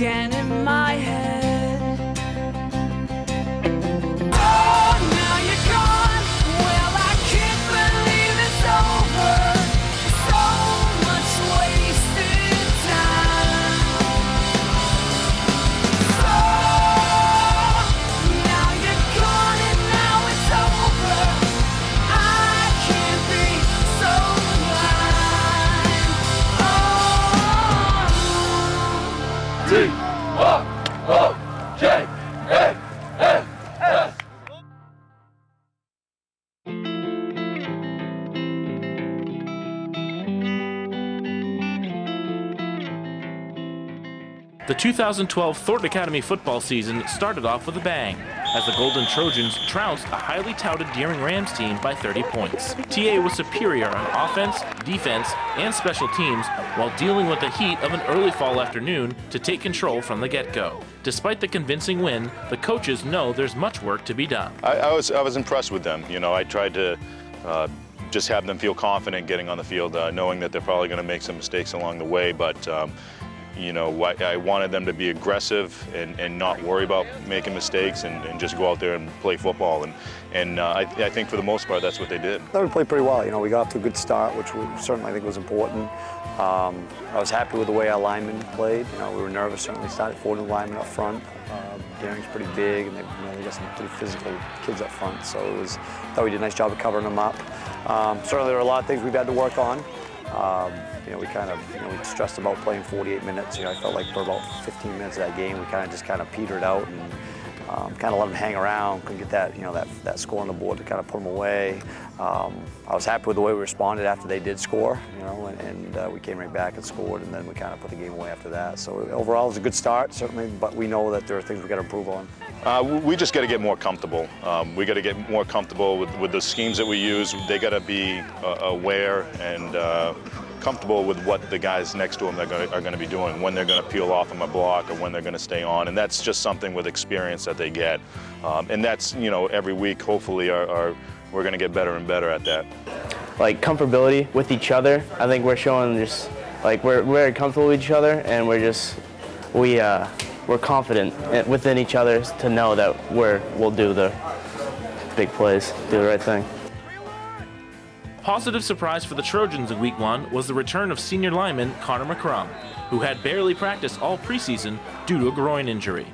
again in my head. Oh, now you're gone. Well, I can't believe it's over. So much wasted time. Oh, now you're gone and now it's over. I can't be so blind. Oh. T-O-O-J-A-N-S. The 2012 Thornton Academy football season started off with a bang, as the Golden Trojans trounced a highly touted Deering Rams team by 30 points. TA was superior on offense, defense, and special teams while dealing with the heat of an early fall afternoon to take control from the get-go. Despite the convincing win, the coaches know there's much work to be done. I was impressed with them. You know, I tried to just have them feel confident getting on the field, knowing that they're probably going to make some mistakes along the way, but you know, I wanted them to be aggressive and not worry about making mistakes and just go out there and play football. And I think for the most part, that's what they did. They played pretty well. You know, we got off to a good start, which we certainly I think was important. I was happy with the way our linemen played. You know, we were nervous, certainly started 4 new linemen up front. Deering's pretty big, and they got some pretty physical kids up front. So I thought we did a nice job of covering them up. Certainly there were a lot of things we've had to work on. You know, we kind of, we stressed about playing 48 minutes. You know, I felt like for about 15 minutes of that game, we kind of petered out and kind of let them hang around. Couldn't get that, that score on the board to kind of put them away. I was happy with the way we responded after they did score, and we came right back and scored, and then we kind of put the game away after that. So overall, it was a good start, certainly, but we know that there are things we got to improve on. We just got to get more comfortable. We got to get more comfortable with the schemes that we use. They got to be aware and comfortable with what the guys next to them are going to be doing, when they're going to peel off from a block or when they're going to stay on, and that's just something with experience that they get. And that's, every week, hopefully, we're going to get better and better at that. Like comfortability with each other. I think we're showing just like we're very comfortable with each other, and we're confident within each other to know that we'll do the big plays, do the right thing. Positive surprise for the Trojans in Week 1 was the return of senior lineman Connor McCrum, who had barely practiced all preseason due to a groin injury.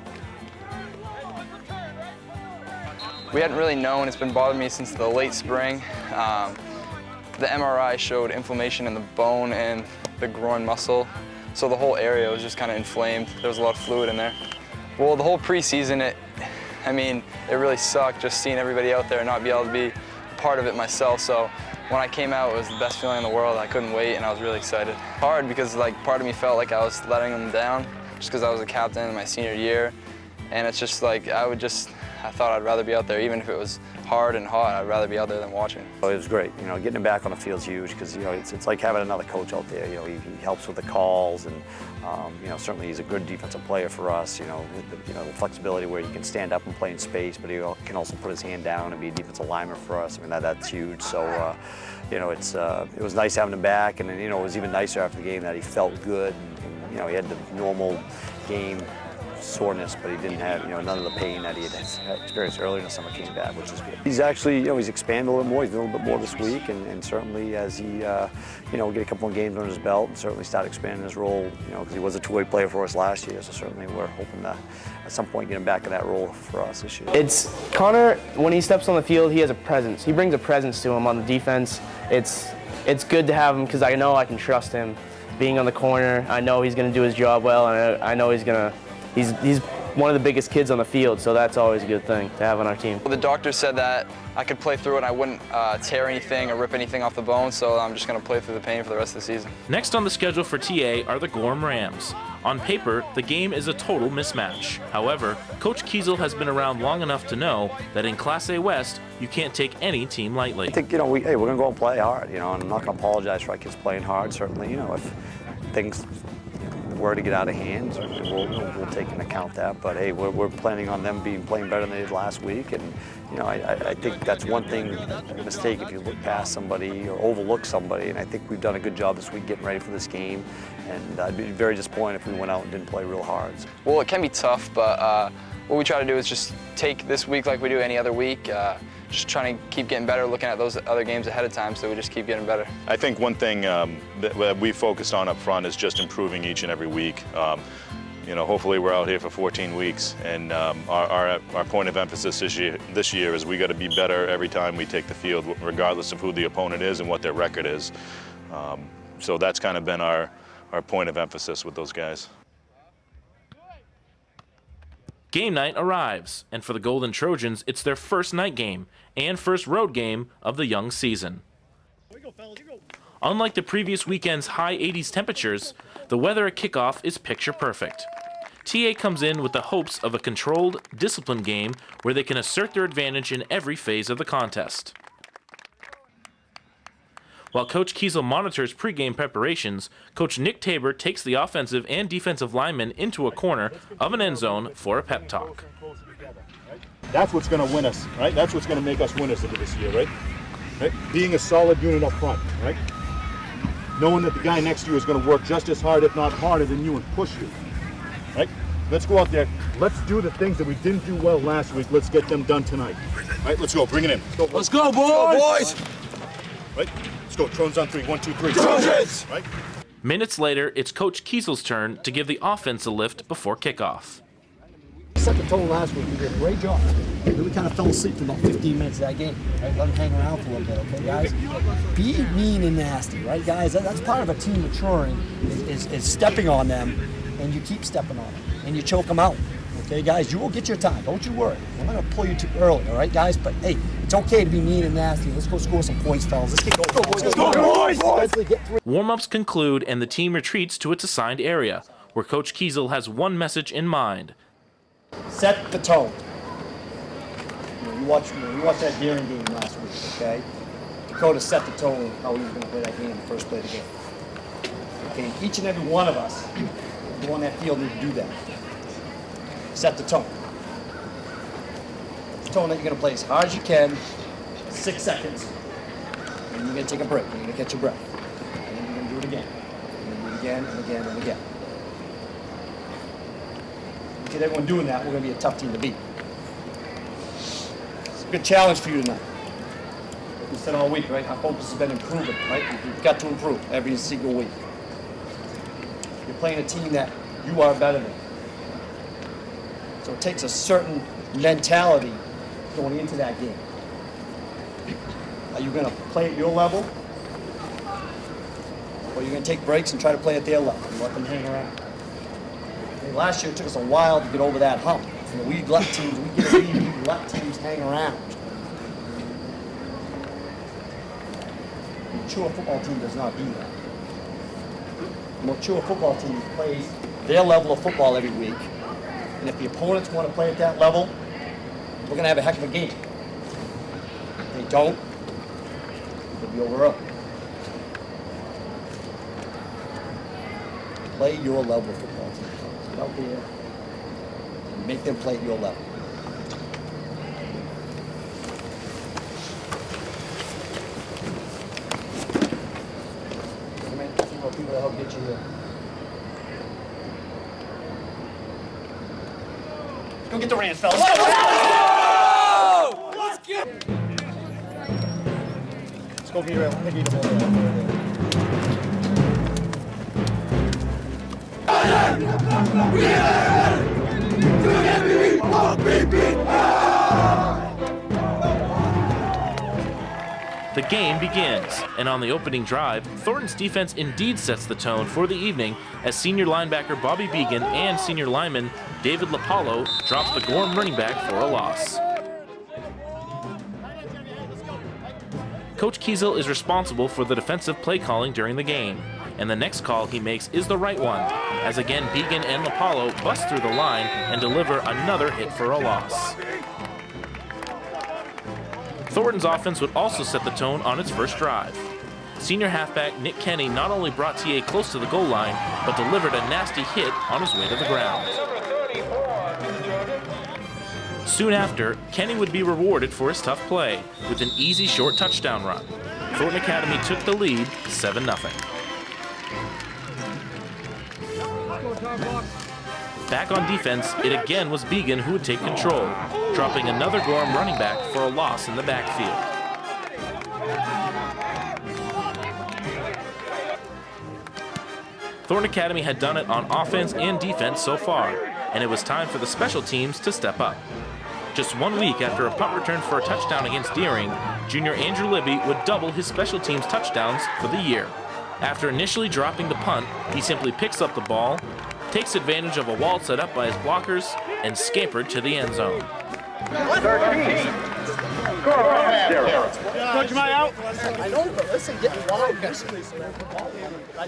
We hadn't really known. It's been bothering me since the late spring. The MRI showed inflammation in the bone and the groin muscle, so the whole area was just kind of inflamed. There was a lot of fluid in there. Well, the whole preseason, it really sucked just seeing everybody out there and not be able to be part of it myself. So when I came out, it was the best feeling in the world. I couldn't wait, and I was really excited. Hard because part of me felt like I was letting them down just because I was a captain in my senior year. And it's just like, I thought I'd rather be out there, even if it was hard and hot, I'd rather be out there than watching. It was great. Getting him back on the field's huge because, it's like having another coach out there. He helps with the calls, and, certainly he's a good defensive player for us, the flexibility where he can stand up and play in space, but he can also put his hand down and be a defensive lineman for us. I mean, that's huge. So, it was nice having him back, and then, it was even nicer after the game that he felt good, and he had the normal game soreness, but he didn't have, none of the pain that he had experienced earlier in the summer came back, which is good. He's actually, he's expanded a little more. He's doing a little bit more this week, and certainly as he, get a couple of games under his belt and certainly start expanding his role, because he was a two-way player for us last year, so certainly we're hoping to at some point get him back in that role for us this year. It's Connor, when he steps on the field, he has a presence. He brings a presence to him on the defense. It's good to have him because I know I can trust him. Being on the corner, I know he's going to do his job well, and I know he's one of the biggest kids on the field, so that's always a good thing to have on our team. Well, the doctor said that I could play through it and I wouldn't tear anything or rip anything off the bone, so I'm just going to play through the pain for the rest of the season. Next on the schedule for TA are the Gorham Rams. On paper, the game is a total mismatch. However, Coach Kiesel has been around long enough to know that in Class A West, you can't take any team lightly. I think, we're going to go and play hard, and I'm not going to apologize for our kids playing hard, certainly, if things were to get out of hand, we'll take into account that. But hey, we're planning on them playing better than they did last week, and you know, I think that's one thing, a mistake if you look past somebody or overlook somebody. And I think we've done a good job this week getting ready for this game, and I'd be very disappointed if we went out and didn't play real hard. Well, it can be tough, but what we try to do is just take this week like we do any other week. Just trying to keep getting better, looking at those other games ahead of time, so we just keep getting better. I think one thing that we focused on up front is just improving each and every week. You know, hopefully we're out here for 14 weeks, and our point of emphasis this year is we got to be better every time we take the field, regardless of who the opponent is and what their record is. So that's kind of been our point of emphasis with those guys. Game night arrives, and for the Golden Trojans, it's their first night game and first road game of the young season. Unlike the previous weekend's high 80s temperatures, the weather at kickoff is picture perfect. TA comes in with the hopes of a controlled, disciplined game where they can assert their advantage in every phase of the contest. While Coach Kiesel monitors pregame preparations, Coach Nick Tabor takes the offensive and defensive linemen into a corner of an end zone for a pep talk. That's what's going to win us, right? That's what's going to make us winners of this year, right? Being a solid unit up front, right? Knowing that the guy next to you is going to work just as hard, if not harder than you, and push you, right? Let's go out there. Let's do the things that we didn't do well last week. Let's get them done tonight. Right? Let's go. Bring it in. Let's go, boys! Right? Let's go. Trojans on 3. 1, 2, 3. Trojans! Right? Minutes later, it's Coach Kiesel's turn to give the offense a lift before kickoff. Set the tone last week. We did a great job. We kind of fell asleep for about 15 minutes of that game. Right? Let them hang around for a little bit, okay, guys? Be mean and nasty, right, guys? That's part of a team maturing, is stepping on them, and you keep stepping on them, and you choke them out. Okay, guys, you will get your time. Don't you worry. I'm not going to pull you too early, all right, guys? But, hey, it's okay to be mean and nasty. Let's go score some points, fellas. Let's get going. Let's go, boys! Warm-ups conclude, and the team retreats to its assigned area, where Coach Kiesel has one message in mind. Set the tone. You watched that Deering game last week, okay? Dakota set the tone how he was going to play that game, the first play of the game. Okay, each and every one of us who on that field need to do that. Set the tone. The tone that you're going to play as hard as you can, 6 seconds, and you're going to take a break. You're going to catch your breath. And then you're going to do it again. You're going to do it again and again and again. Get everyone doing that, we're going to be a tough team to beat. It's a good challenge for you tonight. Like we said all week, right? Our focus has been improving, right? We've got to improve every single week. You're playing a team that you are better than. So it takes a certain mentality going into that game. Are you going to play at your level? Or are you going to take breaks and try to play at their level and let them hang around? Last year it took us a while to get over that hump. You know, we let teams hang around. A mature football team does not do that. A mature football team plays their level of football every week. And if the opponents want to play at that level, we're going to have a heck of a game. If they don't, it'll be over early. Play your level of football team. Get out there and make them play at your level. Come in, see what people to help get you here. Go get the Rams, fellas. Let's go get your The game begins, and on the opening drive, Thornton's defense indeed sets the tone for the evening as senior linebacker Bobby Began and senior lineman David Lapallo drops the Gorham running back for a loss. Coach Kiesel is responsible for the defensive play calling during the game, and the next call he makes is the right one, as again Began and Lapallo bust through the line and deliver another hit for a loss. Thornton's offense would also set the tone on its first drive. Senior halfback Nick Kenny not only brought TA close to the goal line, but delivered a nasty hit on his way to the ground. Soon after, Kenny would be rewarded for his tough play with an easy short touchdown run. Thornton Academy took the lead 7-0. Back on defense, it again was Began who would take control, dropping another Gorham running back for a loss in the backfield. Thornton Academy had done it on offense and defense so far, and it was time for the special teams to step up. Just 1 week after a punt return for a touchdown against Deering, junior Andrew Libby would double his special teams touchdowns for the year. After initially dropping the punt, he simply picks up the ball, takes advantage of a wall set up by his blockers, and scampered to the end zone. Coach, am I out? I know, but listen, get wide.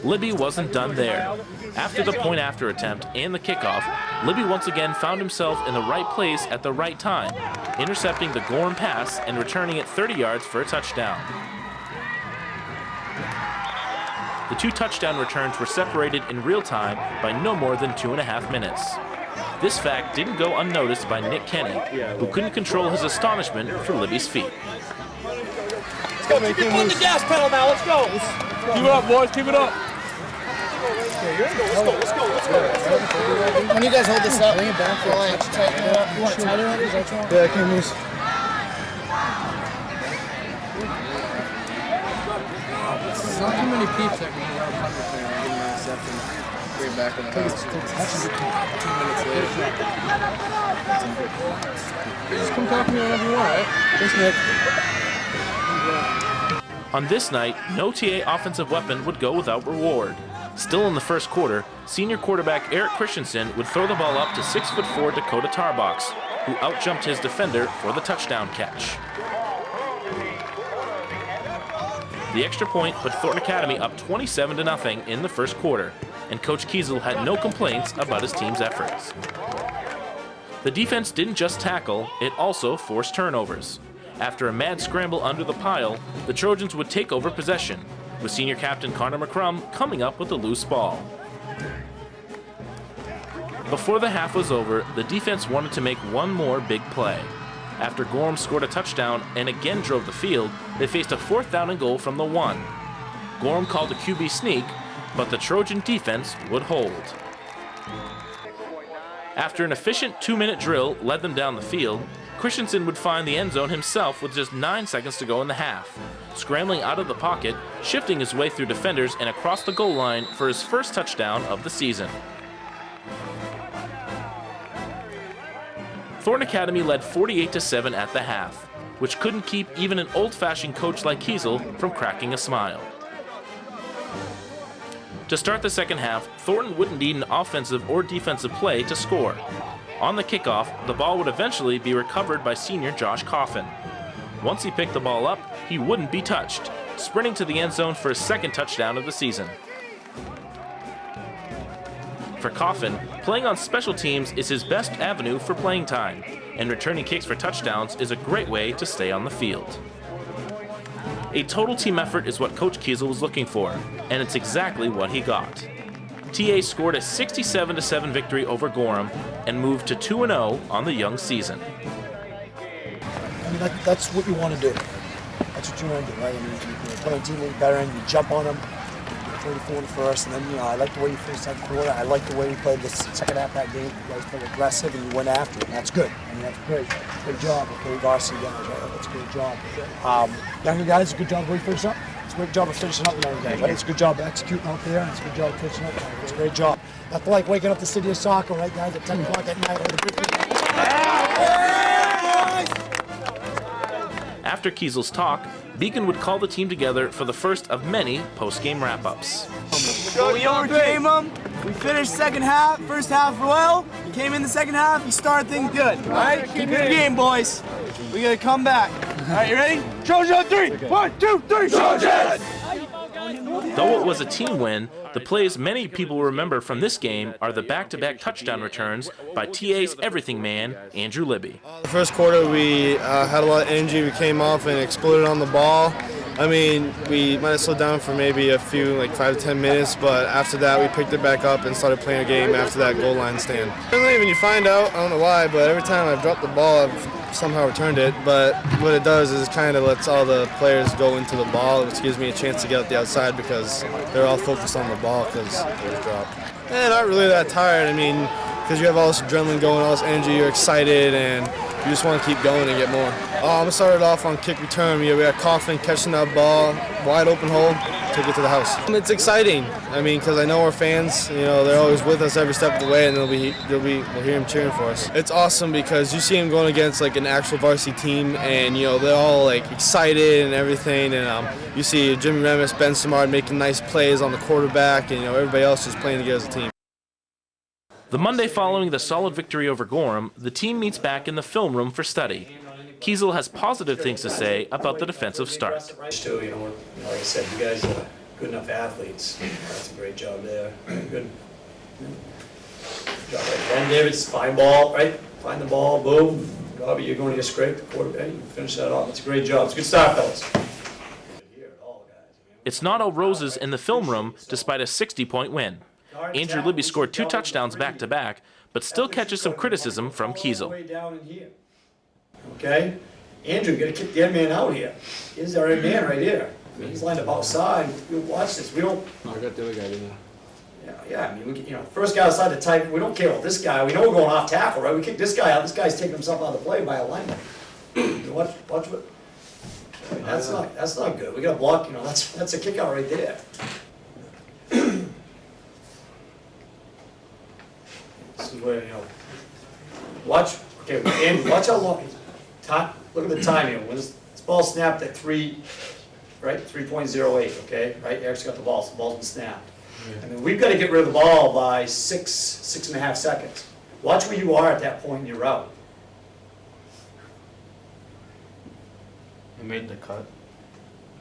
Libby wasn't done there. After the point after attempt and the kickoff, Libby once again found himself in the right place at the right time, intercepting the Gorham pass and returning it 30 yards for a touchdown. The 2 touchdown returns were separated in real time by no more than 2.5 minutes. This fact didn't go unnoticed by Nick Kenny, who couldn't control his astonishment for Libby's feat. Keep on the gas pedal now, let's go. Keep it up, boys, keep it up. Let's go. When you guys hold this up, bring it back. You want to tighten it? Is that right? Yeah, I can't lose. There's not too many peeps that can go around punt return and get an interception. Bring it back in the house. 2 minutes later. Just come talk to me whenever you want, right? Thanks, Nick. On this night, no TA offensive weapon would go without reward. Still in the first quarter, senior quarterback Eric Christensen would throw the ball up to 6'4" Dakota Tarbox, who outjumped his defender for the touchdown catch. The extra point put Thornton Academy up 27-0 in the first quarter, and Coach Kiesel had no complaints about his team's efforts. The defense didn't just tackle, it also forced turnovers. After a mad scramble under the pile, the Trojans would take over possession, with senior captain Connor McCrum coming up with a loose ball. Before the half was over, the defense wanted to make one more big play. After Gorham scored a touchdown and again drove the field, they faced a 4th down and goal from the 1. Gorham called a QB sneak, but the Trojan defense would hold. After an efficient 2-minute drill led them down the field, Christensen would find the end zone himself with just 9 seconds to go in the half, scrambling out of the pocket, shifting his way through defenders and across the goal line for his first touchdown of the season. Thornton Academy led 48-7 at the half, which couldn't keep even an old-fashioned coach like Kiesel from cracking a smile. To start the second half, Thornton wouldn't need an offensive or defensive play to score. On the kickoff, the ball would eventually be recovered by senior Josh Coffin. Once he picked the ball up, he wouldn't be touched, sprinting to the end zone for his second touchdown of the season. For Coffin, playing on special teams is his best avenue for playing time, and returning kicks for touchdowns is a great way to stay on the field. A total team effort is what Coach Kiesel was looking for, and it's exactly what he got. TA scored a 67-7 victory over Gorham and moved to 2-0 on the young season. I mean, that's what you want to do. That's what you want to do, right? I mean, you play a team better and you jump on them, 34 in the first, and then, I like the way you finished that quarter. I like the way you played the second half of that game. You guys played aggressive and you went after it, and that's good. I mean, that's great. Good job, okay, Varsity guys, right? That's a good job. Younger guys, good job the way you finished up. It's a great job of finishing up, young guys, right? It's a good job of executing out there, and it's a good job of finishing up. It's a great job. Nothing like waking up the city of soccer, right, guys, at 10 o'clock at night with a good After Kiesel's talk, Beacon would call the team together for the first of many post-game wrap-ups. We overcame them. We finished second half, first half well. You came in the second half, you started things good. All right, keep your game, boys. We gotta come back. All right, you ready? Trojans on 3. 1, 2, 3. Trojans! Though it was a team win, the plays many people remember from this game are the back-to-back touchdown returns by TA's everything man, Andrew Libby. The first quarter we had a lot of energy. We came off and exploded on the ball. I mean, we might have slowed down for maybe a few, like 5 to 10 minutes, but after that we picked it back up and started playing a game after that goal line stand. Generally, when you find out, I don't know why, but every time I've dropped the ball, I've somehow returned it. But what it does is it kind of lets all the players go into the ball, which gives me a chance to get out the outside because they're all focused on the ball because it was dropped. Not really that tired. I mean, because you have all this adrenaline going, all this energy, you're excited, and you just want to keep going and get more. I started off on kick return. We had Coughlin catching that ball, wide open hole, took it to the house. It's exciting. I mean, because I know our fans, they're always with us every step of the way, and we'll hear them cheering for us. It's awesome because you see them going against like an actual varsity team, and they're all like excited and everything. And you see Jimmy Remus, Ben Samard making nice plays on the quarterback, and everybody else just playing together as a team. The Monday following the solid victory over Gorham, the team meets back in the film room for study. Kiesel has positive things to say about the defensive start. Like I said, you guys are good enough athletes. That's a great job there. Good job right then, David's fine ball, right? Find the ball, boom. Bobby, you're going to get scraped the quarterback. You finish that off. It's a great job. It's a good start, fellas. It's not all roses in the film room despite a 60-point win. Andrew Libby scored 2 touchdowns back-to-back, but still catches some criticism from Kiesel. Okay? Andrew, you got to kick the end man out here. Here's our end man right here. I mean, he's lined up outside. We'll watch this. We don't. No, I got the other guy in there. Yeah. I mean, first guy outside the tight. We don't care about this guy. We know we're going off tackle, right? We kick this guy out. This guy's taking himself out of the play by a lineman. Watch what. I mean, that's not good. We got to block. That's a kick out right there. This is where watch. Okay, and watch how long. Look at the timing. When this ball snapped at 3.08. Okay, right. Eric's got the ball. So the ball's been snapped. I mean, we've got to get rid of the ball by 6.5 seconds. Watch where you are at that point in your route. I made the cut.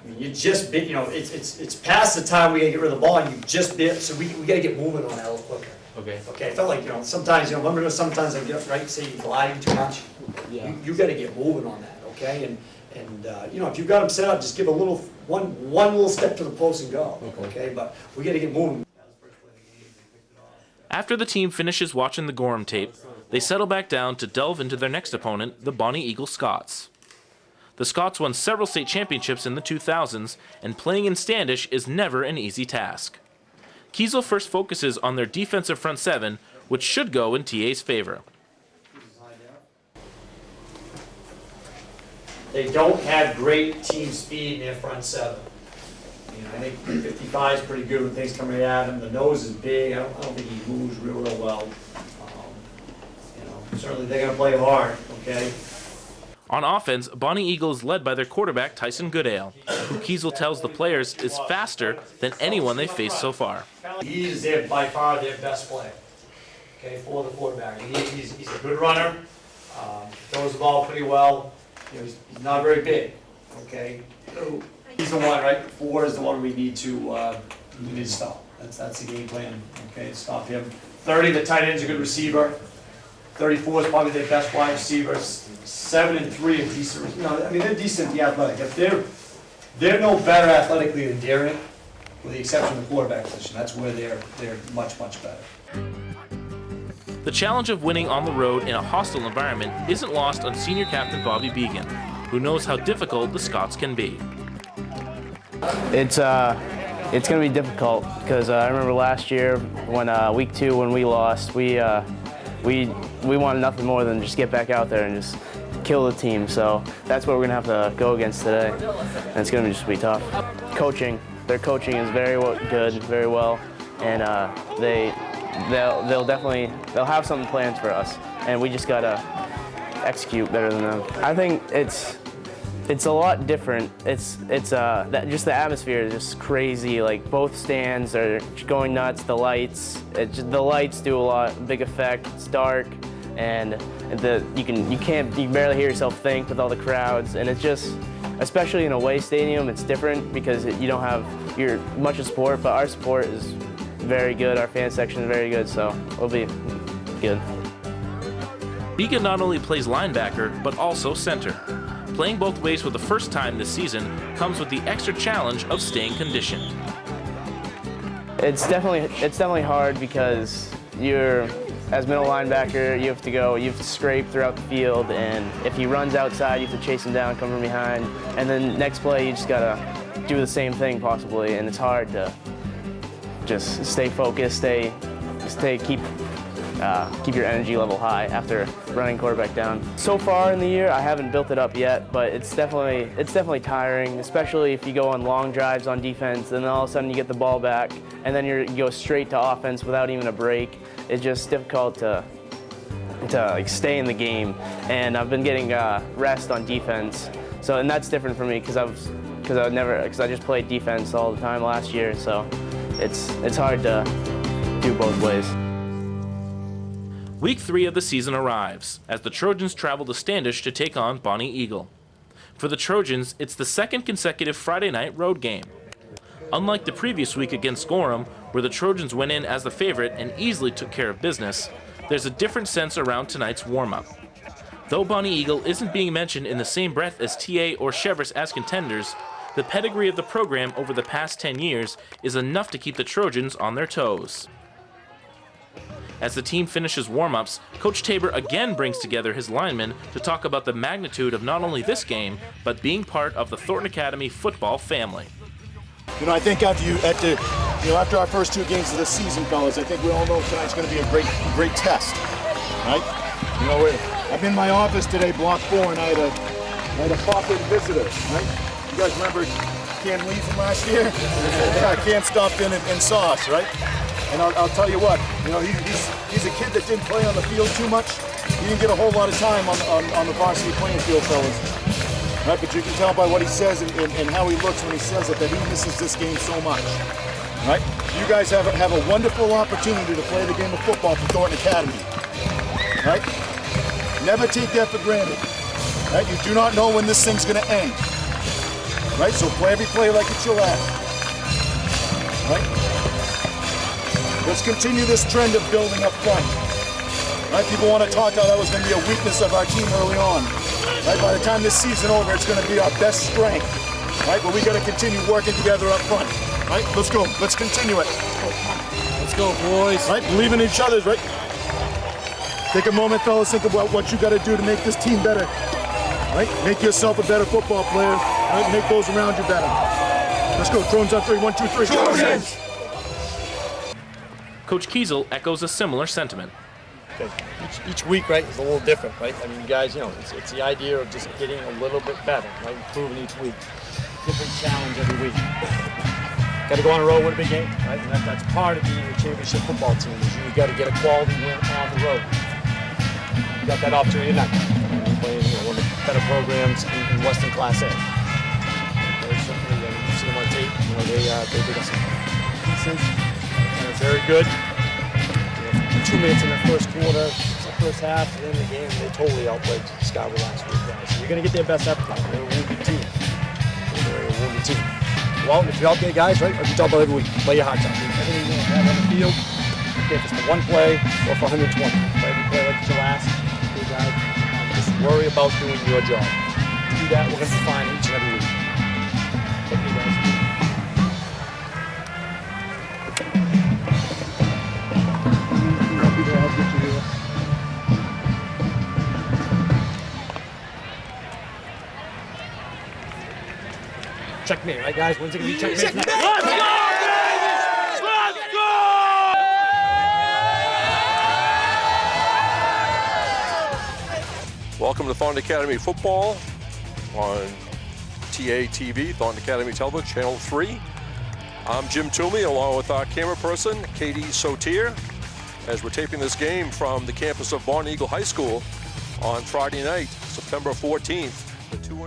I mean, you just bit. It's past the time we got to get rid of the ball, and you just bit. So we got to get moving on that a little quicker. Okay. Okay. I felt like sometimes remember sometimes I get right. Say you're gliding too much. Yeah. You got to get moving on that. Okay. And if you've got them set up, just give a little one little step to the post and go. Okay. But we got to get moving. After the team finishes watching the Gorham tape, they settle back down to delve into their next opponent, the Bonny Eagle Scots. The Scots won several state championships in the 2000s, and playing in Standish is never an easy task. Kiesel first focuses on their defensive front seven, which should go in TA's favor. They don't have great team speed in their front seven. I think 55 is pretty good when things come right at him. The nose is big. I don't think he moves real well. Certainly they're going to play hard. Okay. On offense, Bonny Eagle is led by their quarterback, Tyson Goodale, who Kiesel tells the players is faster than anyone they've faced so far. He is by far their best player, okay, for the quarterback. He's a good runner, throws the ball pretty well. He's not very big, okay. So he's the one, right? 4 is the one we need to stop. That's the game plan, okay, stop him. 30, the tight end's a good receiver. 34 is probably their best wide receivers. 7 and 3 are decent. They're decent, the athletic. If they're no better athletically than Darien, with the exception of the quarterback position. That's where they're much better. The challenge of winning on the road in a hostile environment isn't lost on senior captain Bobby Began, who knows how difficult the Scots can be. It's going to be difficult because I remember last year when week 2 when we lost, we wanted nothing more than just get back out there and just kill the team. So that's what we're going to have to go against today. And it's going to just be tough. Their coaching is very good, very well, and they'll have something planned for us, and we just got to execute better than them. I think it's a lot different. Just the atmosphere is just crazy. Like both stands are going nuts. The lights do a lot, big effect. It's dark, and you can barely hear yourself think with all the crowds. And it's just, especially in a away stadium, it's different because you don't have much of support. But our support is very good. Our fan section is very good, so it'll be good. Began not only plays linebacker but also center. Playing both ways for the first time this season comes with the extra challenge of staying conditioned. It's definitely hard because as middle linebacker, you have to scrape throughout the field, and if he runs outside, you have to chase him down, come from behind, and then next play, you just gotta do the same thing possibly, and it's hard to just stay focused, keep your energy level high after running quarterback down. So far in the year, I haven't built it up yet, but it's definitely tiring, especially if you go on long drives on defense, and then all of a sudden you get the ball back, and then you go straight to offense without even a break. It's just difficult to stay in the game, and I've been getting rest on defense. And that's different for me because I just played defense all the time last year, so it's hard to do both ways. Week 3 of the season arrives as the Trojans travel to Standish to take on Bonny Eagle. For the Trojans, it's the second consecutive Friday night road game. Unlike the previous week against Gorham, where the Trojans went in as the favorite and easily took care of business, there's a different sense around tonight's warm-up. Though Bonny Eagle isn't being mentioned in the same breath as TA or Cheverus as contenders, the pedigree of the program over the past 10 years is enough to keep the Trojans on their toes. As the team finishes warm-ups, Coach Tabor again brings together his linemen to talk about the magnitude of not only this game, but being part of the Thornton Academy football family. I think after our first 2 games of the season, fellas, I think we all know tonight's going to be a great test, right? I'm in my office today, block 4, and I had a pop-in visitor, right? You guys remember Cam Lee from last year? Yeah, Cam stopped in and saw us, right? And I'll tell you what, he's a kid that didn't play on the field too much. He didn't get a whole lot of time on the varsity playing field, fellas. Right, but you can tell by what he says and how he looks when he says it that he misses this game so much. Right? You guys have a wonderful opportunity to play the game of football for Thornton Academy. Right? Never take that for granted. Right? You do not know when this thing's going to end. Right? So play every play like it's your last. Right? Let's continue this trend of building up front. Right? People want to talk how that was going to be a weakness of our team early on. Right? By the time this season over, it's going to be our best strength. Right? But we got to continue working together up front. Right? Let's go. Let's continue it. Let's go, boys. Right? Believe in each other, right? Take a moment, fellas. Think about what you got to do to make this team better. Right? Make yourself a better football player. Right? Make those around you better. Let's go. Trojans on 3. 1, 2, 3. Trojans! Coach Kiesel echoes a similar sentiment. Each week, right, is a little different, right? I mean, you guys, it's the idea of just getting a little bit better, right? Improving each week. Different challenge every week. Got to go on the road, win a big game, right? And that's part of being a championship football team. Is you got to get a quality win on the road. You got that opportunity tonight. We're playing one of the better programs in Western Class A. Very simply, you see them on tape. They did us pieces. Very good. 2 minutes in the first quarter, the first half, and then the game, they totally outplayed Scarborough last week, guys. So you're going to get their best effort. They're a wounded team. They're a wounded team. Well, if you're out there, guys, right, like you talk about every week, play your hearts out. Everything you have on the field, if it's for 1 play or for 120. Play every play like it's your last. Okay, guys, just worry about doing your job. Do that, we're going to be fine each and every week. Okay, guys. Checkmate, right, guys? When's it going to be checkmate? Let's go, baby! Let's go! Welcome to Thornton Academy Football on TA TV, Thornton Academy Television, Channel 3. I'm Jim Toomey, along with our camera person, Katie Sotier, as we're taping this game from the campus of Bonny Eagle High School on Friday night, September 14th.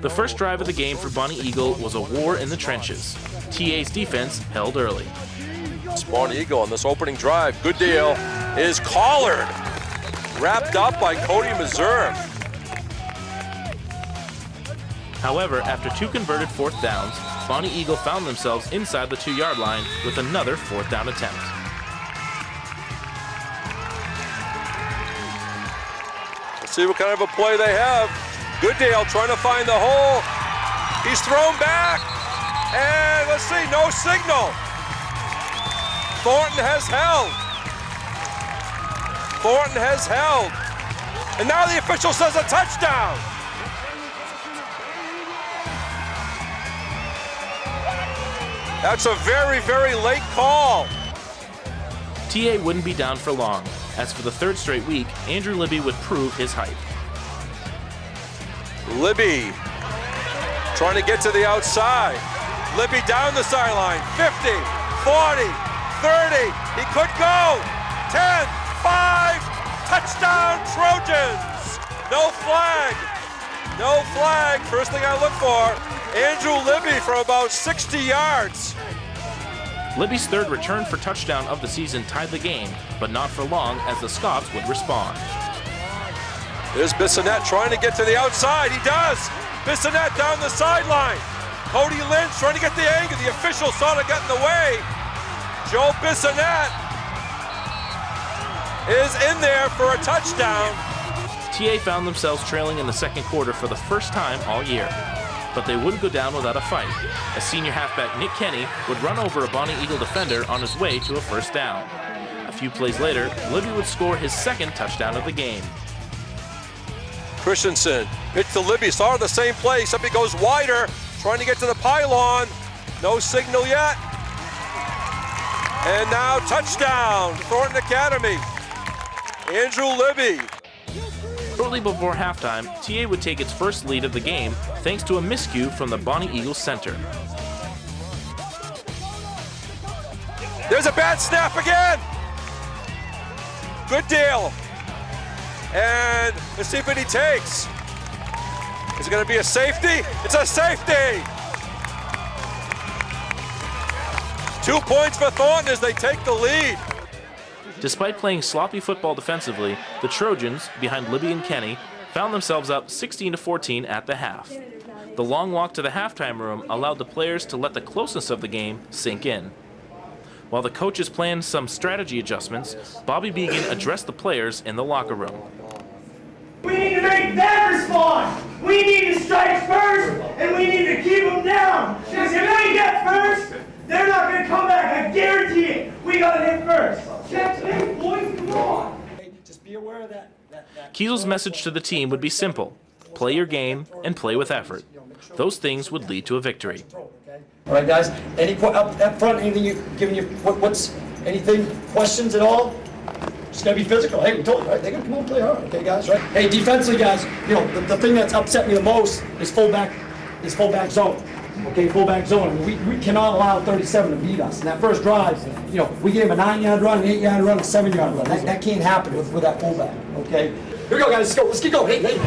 The first drive of the game for Bonny Eagle was a war in the trenches. TA's defense held early. It's Bonny Eagle on this opening drive. Good deal is collared, wrapped up by Cody Meserve. However, after 2 converted 4th downs, Bonny Eagle found themselves inside the 2-yard line with another 4th down attempt. Let's see what kind of a play they have. Goodale trying to find the hole. He's thrown back. And let's see, no signal. Thornton has held. Thornton has held. And now the official says a touchdown. That's a very, very late call. TA wouldn't be down for long, as for the third straight week, Andrew Libby would prove his hype. Libby trying to get to the outside. Libby down the sideline, 50, 40, 30, he could go, 10, 5, touchdown Trojans! No flag, no flag. First thing I look for, Andrew Libby from about 60 yards. Libby's third return for touchdown of the season tied the game, but not for long as the Scots would respond. There's Bissonnette trying to get to the outside, he does! Bissonnette down the sideline. Cody Lynch trying to get the angle, the official saw it get in the way. Joe Bissonnette is in there for a touchdown. TA found themselves trailing in the second quarter for the first time all year. But they wouldn't go down without a fight, as senior halfback Nick Kenny would run over a Bonny Eagle defender on his way to a first down. A few plays later, Libby would score his second touchdown of the game. Christensen, pitch to Libby, saw it in the same place, except he goes wider, trying to get to the pylon. No signal yet. And now touchdown, Thornton Academy. Andrew Libby. Shortly before halftime, TA would take its first lead of the game thanks to a miscue from the Bonny Eagle center. There's a bad snap again. Good deal. And let's see what he takes. Is it going to be a safety? It's a safety. 2 points for Thornton as they take the lead. Despite playing sloppy football defensively, the Trojans, behind Libby and Kenny, found themselves up 16-14 at the half. The long walk to the halftime room allowed the players to let the closeness of the game sink in. While the coaches planned some strategy adjustments, Bobby Began addressed the players in the locker room. We need to make them respond. We need to strike first, and we need to keep them down. Because if they get first, they're not going to come back. I guarantee it. We got to hit first. Hey, boys, come on. Just be aware of that. Kiesel's message to the team would be simple: play your game and play with effort. Those things would lead to a victory. All right, guys. Up front, anything anything, questions at all? Just gotta be physical. Hey, we told you, right? They're gonna come out and play hard, okay, guys, right? Hey, defensively, guys, the thing that's upset me the most is fullback zone. Okay, fullback zone. I mean, we cannot allow 37 to beat us. In that first drive, we gave him a 9-yard run, an 8-yard run, a 7-yard run. That can't happen with that fullback. Okay. Here we go, guys. Let's go. Let's keep going. Hey.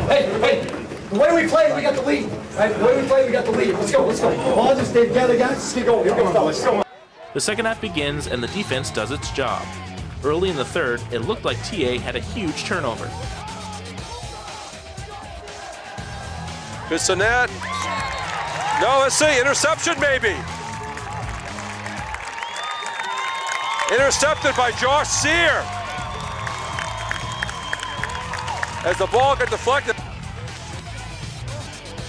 The way we play, we got the lead. Right? The way we play, we got the lead. Let's go. All just stay together, guys. Let's keep going. Here we go. Let's go. The second half begins and the defense does its job. Early in the third, it looked like TA had a huge turnover. Bissonnette. No, let's see, interception maybe. Intercepted by Josh Sear. As the ball got deflected.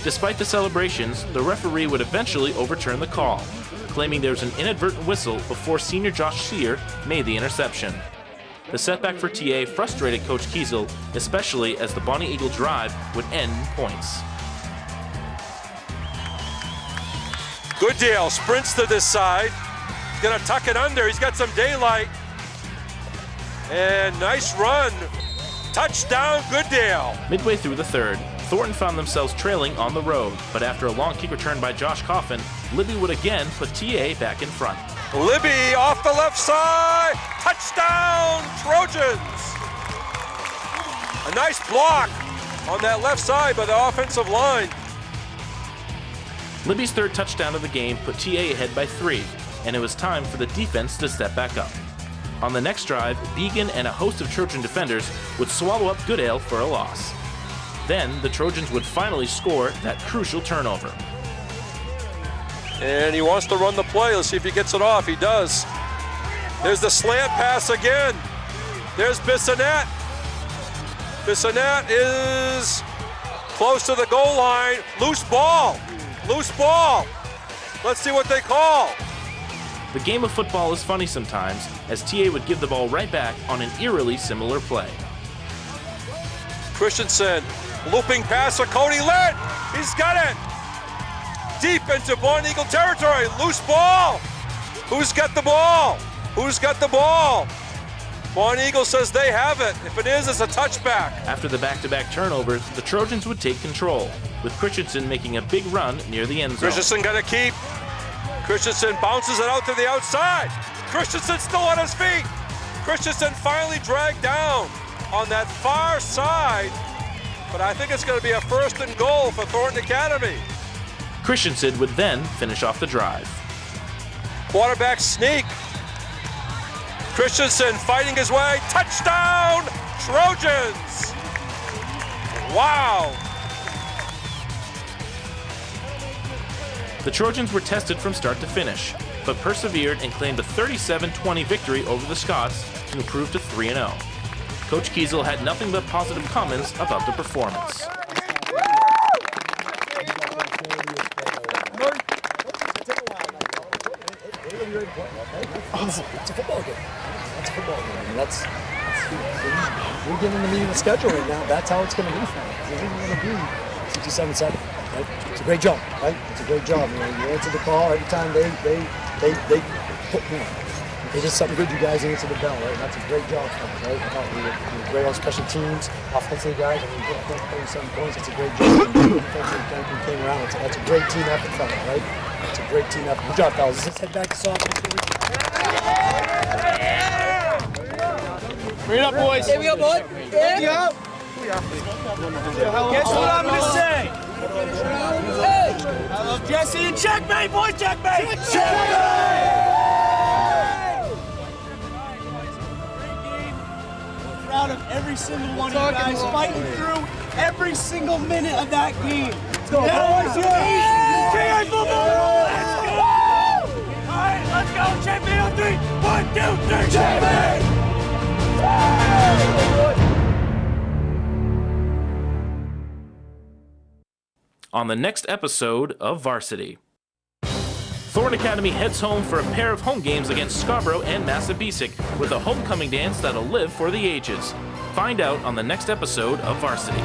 Despite the celebrations, the referee would eventually overturn the call, claiming there was an inadvertent whistle before senior Josh Sear made the interception. The setback for TA frustrated Coach Kiesel, especially as the Bonny Eagle drive would end in points. Good deal, sprints to this side. He's gonna tuck it under, he's got some daylight. And nice run. Touchdown, good deal. Midway through the third, Thornton found themselves trailing on the road, but after a long kick return by Josh Coffin, Libby would again put TA back in front. Libby off the left side, touchdown, Trojans. A nice block on that left side by the offensive line. Libby's third touchdown of the game put TA ahead by 3, and it was time for the defense to step back up. On the next drive, Began and a host of Trojan defenders would swallow up Goodale for a loss. Then, the Trojans would finally score that crucial turnover. And he wants to run the play. Let's see if he gets it off. He does. There's the slant pass again. There's Bissonnette. Bissonnette is Close to the goal line. Loose ball. Loose ball. Let's see what they call. The game of football is funny sometimes, as TA would give the ball right back on an eerily similar play. Christensen, looping pass for Cody Lett. He's got it. Deep into Bonny Eagle territory. Loose ball. Who's got the ball? Who's got the ball? Bonny Eagle says they have it. If it is, it's a touchback. After the back-to-back turnovers, the Trojans would take control, with Christensen making a big run near the end zone. Christensen gonna keep. Christensen bounces it out to the outside. Christensen still on his feet. Christensen finally dragged down on that far side, but I think it's gonna be a 1st and goal for Thornton Academy. Christensen would then finish off the drive. Quarterback sneak. Christensen fighting his way. Touchdown, Trojans! Wow. The Trojans were tested from start to finish, but persevered and claimed a 37-20 victory over the Scots to improve to 3-0. Coach Kiesel had nothing but positive comments about the performance. It's a football game. That's a football game. And we're giving the meeting the schedule right now. That's how it's going to be for them. It's going to be 67-7. Right? It's a great job, right? It's a great job. You answer the call every time they put they did something good. You guys answer the bell, right? That's a great job for them, right? We were great on special teams, offensive guys. I mean, 37 points. It's a great job. Defensive came around. That's a great team effort, fella, right? It's a great team effort. Good job, fellas. Let's head back to softball. Bring it up, boys. Here we go, boy. Here we go. Guess what I'm gonna say? I love Jesse and checkmate, boys, checkmate! Checkmate! We're proud of every single one of you guys fighting through every single minute of that game. Let's go, boys! Yeah. Football! Let's go! All right, let's go, checkmate on 3. 1, 2, 3, checkmate! On the next episode of Varsity. Thornton Academy heads home for a pair of home games against Scarborough and Massabesic with a homecoming dance that'll live for the ages. Find out on the next episode of Varsity.